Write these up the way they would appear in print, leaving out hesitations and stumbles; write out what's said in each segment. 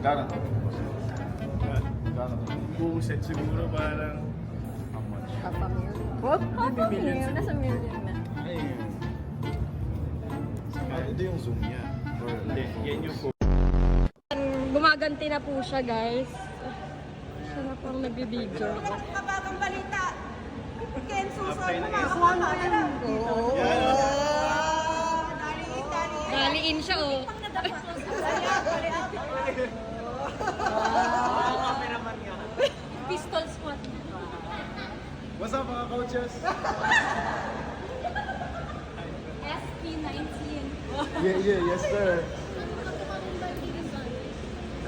Magkano to? Magkano to? Buong set siguro parang... How much? Half a mil. What? Half a mil? Nasa million na. Ayun. Ito yung zoom niya. Or Hindi, yan yung phone. Gumaganti na po siya, guys. Siya na pang nagbibideo. Kabagang balita. Ken Susan, After na kumakuha na yan. Rallying siya, oh. Pistol squat. What's up mga coaches? SP19. Yes sir.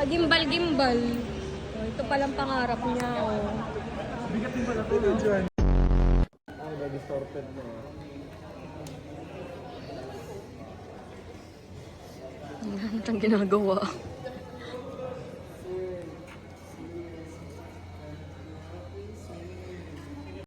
Gimbal-gimbal. Oh, ito palang pangarap niya, oh. Bigat din pala ito dyan. Ay, na-distorted mo. Ang ginagawa.